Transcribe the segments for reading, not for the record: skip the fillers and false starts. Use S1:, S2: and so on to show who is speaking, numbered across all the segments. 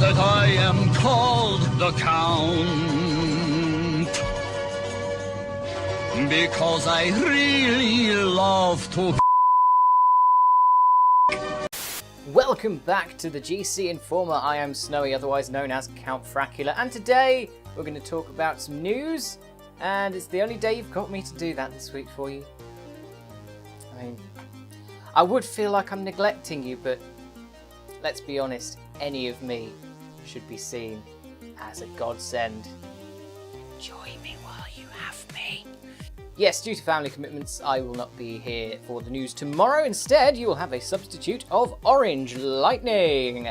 S1: that I am called the Count, because I really love to.
S2: Welcome back to the GC Informer. I am Snowy, otherwise known as Count Fracula, and today we're going to talk about some news, and it's the only day you've got me to do that this week for you. I mean, I would feel like I'm neglecting you, but let's be honest, any of me should be seen as a godsend. Enjoy me while you have me. Yes, due to family commitments, I will not be here for the news tomorrow. Instead, you will have a substitute of Orange Lightning,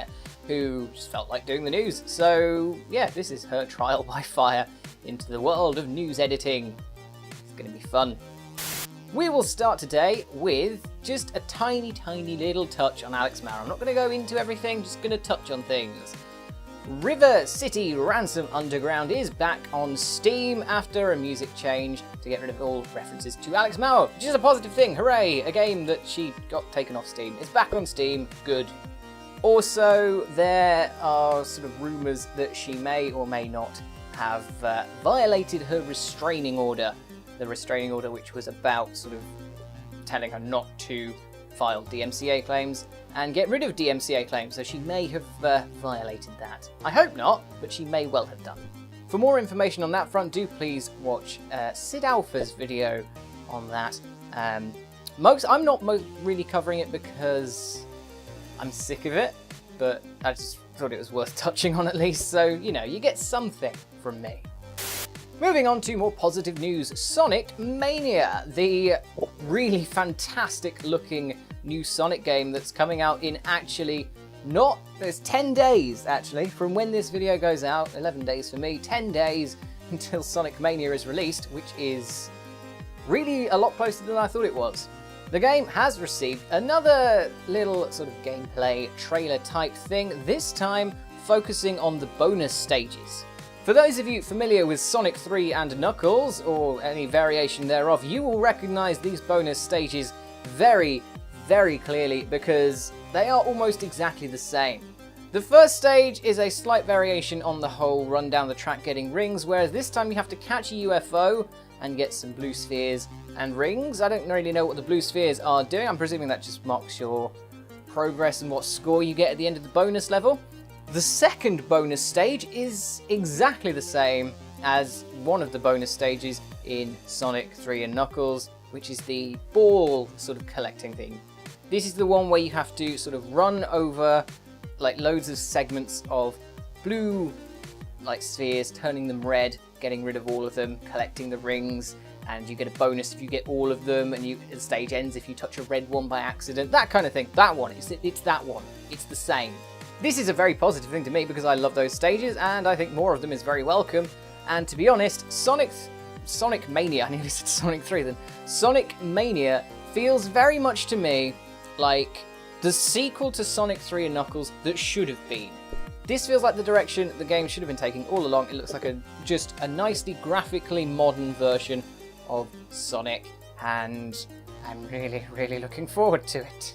S2: who just felt like doing the news. So, yeah, this is her trial by fire into the world of news editing. It's going to be fun. We will start today with just a tiny little touch on Alex Mara. I'm not going to go into everything, just going to touch on things. River City Ransom Underground is back on Steam after a music change to get rid of all references to Alex Mauer, which is a positive thing. Hooray! A game that she got taken off Steam is back on Steam. Good. Also, there are sort of rumours that she may or may not have violated her restraining order. The restraining order which was about sort of telling her not to file DMCA claims and get rid of DMCA claims, so she may have violated that. I hope not, but she may well have done. For more information on that front, do please watch Sid Alpha's video on that. I'm not really covering it because I'm sick of it, but I just thought it was worth touching on at least, so, you know, you get something from me. Moving on to more positive news, Sonic Mania, the really fantastic looking new Sonic game that's coming out in there's 10 days actually from when this video goes out, 11 days for me, 10 days until Sonic Mania is released, which is really a lot closer than I thought it was. The game has received another little sort of gameplay trailer type thing, this time focusing on the bonus stages. For those of you familiar with Sonic 3 and Knuckles, or any variation thereof, you will recognise these bonus stages very clearly because they are almost exactly the same. The first stage is a slight variation on the whole run down the track getting rings, whereas this time you have to catch a UFO and get some blue spheres and rings. I don't really know what the blue spheres are doing. I'm presuming that just marks your progress and what score you get at the end of the bonus level. The second bonus stage is exactly the same as one of the bonus stages in Sonic 3 and Knuckles, which is the ball sort of collecting thing. This is the one where you have to sort of run over like loads of segments of blue like spheres, turning them red, getting rid of all of them, collecting the rings, and you get a bonus if you get all of them, and the stage ends if you touch a red one by accident, that kind of thing. That one, it's that one. It's the same. This is a very positive thing to me because I love those stages and I think more of them is very welcome. And to be honest, Sonic Mania, I nearly said Sonic 3 then, Sonic Mania feels very much to me like the sequel to Sonic 3 and Knuckles that should have been. This feels like the direction the game should have been taking all along. It looks like just a nicely graphically modern version of Sonic, and I'm really looking forward to it.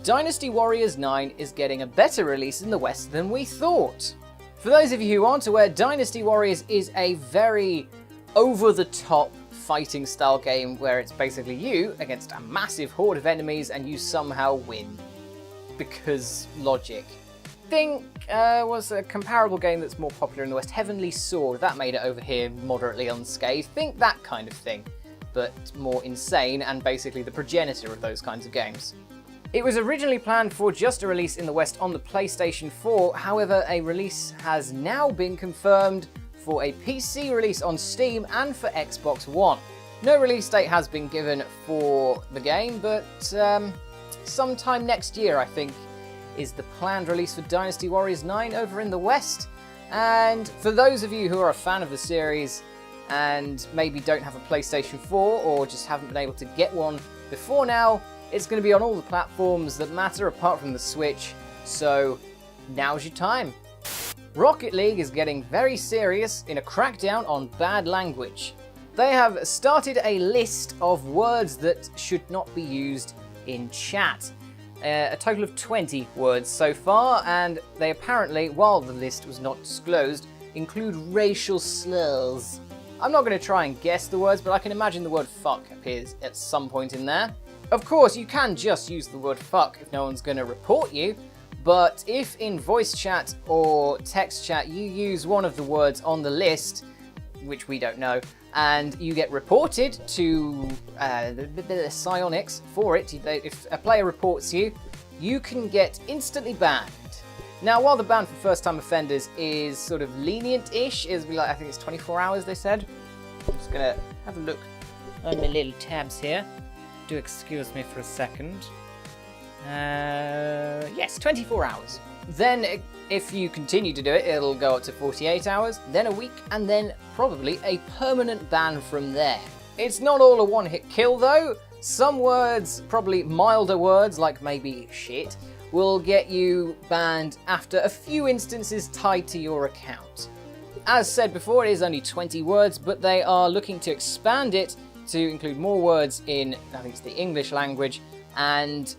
S2: Dynasty Warriors 9 is getting a better release in the West than we thought. For those of you who aren't aware, Dynasty Warriors is a very over-the-top fighting style game where it's basically you against a massive horde of enemies and you somehow win. Because logic. Think was a comparable game that's more popular in the West, Heavenly Sword, that made it over here moderately unscathed. Think that kind of thing, but more insane and basically the progenitor of those kinds of games. It was originally planned for just a release in the West on the PlayStation 4, however a release has now been confirmed for a PC release on Steam and for Xbox One. No release date has been given for the game, but sometime next year I think is the planned release for Dynasty Warriors 9 over in the West. And for those of you who are a fan of the series and maybe don't have a PlayStation 4 or just haven't been able to get one before now, it's going to be on all the platforms that matter apart from the Switch, so now's your time. Rocket League is getting very serious in a crackdown on bad language. They have started a list of words that should not be used in chat. A total of 20 words so far, and they apparently, while the list was not disclosed, include racial slurs. I'm not going to try and guess the words, but I can imagine the word fuck appears at some point in there. Of course, you can just use the word fuck if no one's going to report you, but if in voice chat or text chat you use one of the words on the list, which we don't know, and you get reported to the psionics for it, if a player reports you, you can get instantly banned. Now, while the ban for first-time offenders is sort of lenient-ish, it'll be like, I think it's 24 hours, they said. I'm just going to have a look on the little tabs here. Do excuse me for a second. Yes, 24 hours. Then, if you continue to do it, it'll go up to 48 hours, then a week, and then probably a permanent ban from there. It's not all a one-hit kill, though. Some words, probably milder words, like maybe shit, will get you banned after a few instances tied to your account. As said before, it is only 20 words, but they are looking to expand it to include more words in, I think it's the English language, and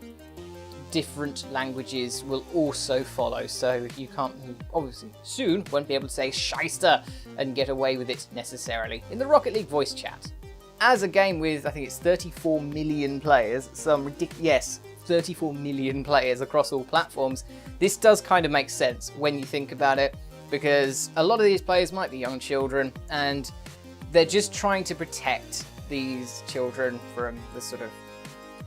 S2: different languages will also follow, so you can't, obviously soon won't be able to say shyster and get away with it necessarily in the Rocket League voice chat. As a game with, I think it's 34 million players, some ridiculous, yes, 34 million players across all platforms, this does kind of make sense when you think about it, because a lot of these players might be young children, and they're just trying to protect these children from the sort of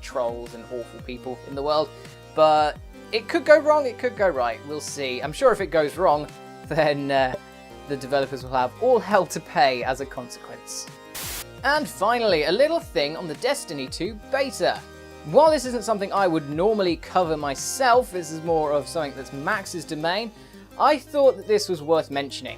S2: trolls and awful people in the world. But it could go wrong, it could go right, we'll see. I'm sure if it goes wrong, then the developers will have all hell to pay as a consequence. And finally, a little thing on the Destiny 2 beta. While this isn't something I would normally cover myself, this is more of something that's Max's domain, I thought that this was worth mentioning.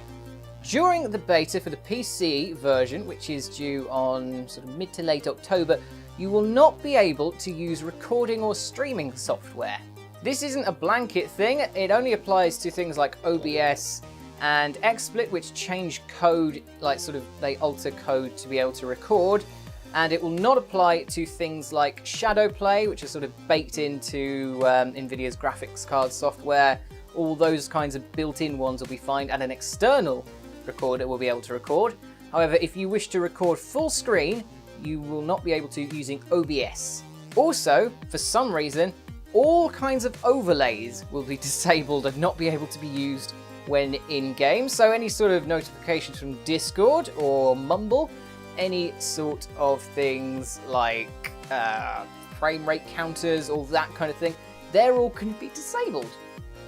S2: During the beta for the PC version, which is due on sort of mid to late October, you will not be able to use recording or streaming software. This isn't a blanket thing, it only applies to things like OBS and XSplit, which change code, like sort of they alter code to be able to record, and it will not apply to things like Shadowplay, which are sort of baked into NVIDIA's graphics card software. All those kinds of built-in ones will be fine, and an external recorder will be able to record. However, if you wish to record full screen, you will not be able to using OBS. Also, for some reason, all kinds of overlays will be disabled and not be able to be used when in-game. So any sort of notifications from Discord or Mumble, any sort of things like frame rate counters, all that kind of thing, they're all going to be disabled.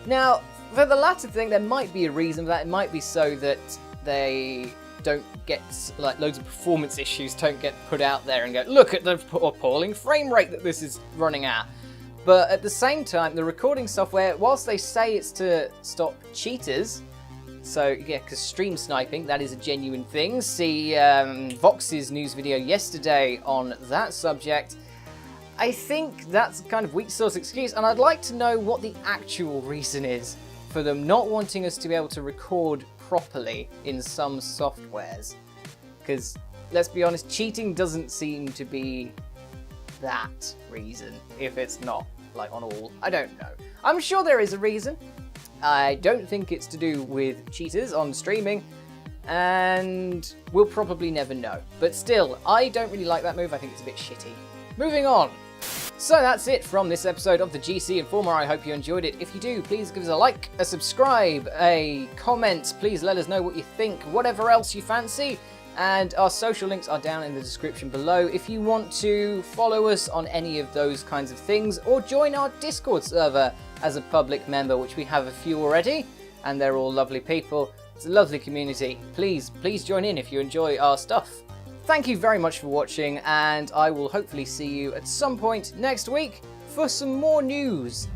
S2: Now, for the latter thing, there might be a reason for that. It might be so that they don't get, like, loads of performance issues don't get put out there and go, look at the appalling frame rate that this is running at. But at the same time, the recording software, whilst they say it's to stop cheaters, so yeah, because stream sniping, that is a genuine thing. See Vox's news video yesterday on that subject. I think that's kind of weak source excuse, and I'd like to know what the actual reason is for them not wanting us to be able to record properly in some softwares. Because, let's be honest, cheating doesn't seem to be that reason, if it's not, like, on all. I don't know. I'm sure there is a reason. I don't think it's to do with cheaters on streaming, and we'll probably never know. But still, I don't really like that move. I think it's a bit shitty. Moving on. So that's it from this episode of the GC Informer. I hope you enjoyed it. If you do, please give us a like, a subscribe, a comment. Please let us know what you think, whatever else you fancy. And our social links are down in the description below if you want to follow us on any of those kinds of things, or join our Discord server as a public member, which we have a few already, and they're all lovely people. It's a lovely community. Please join in if you enjoy our stuff. Thank you very much for watching, and I will hopefully see you at some point next week for some more news.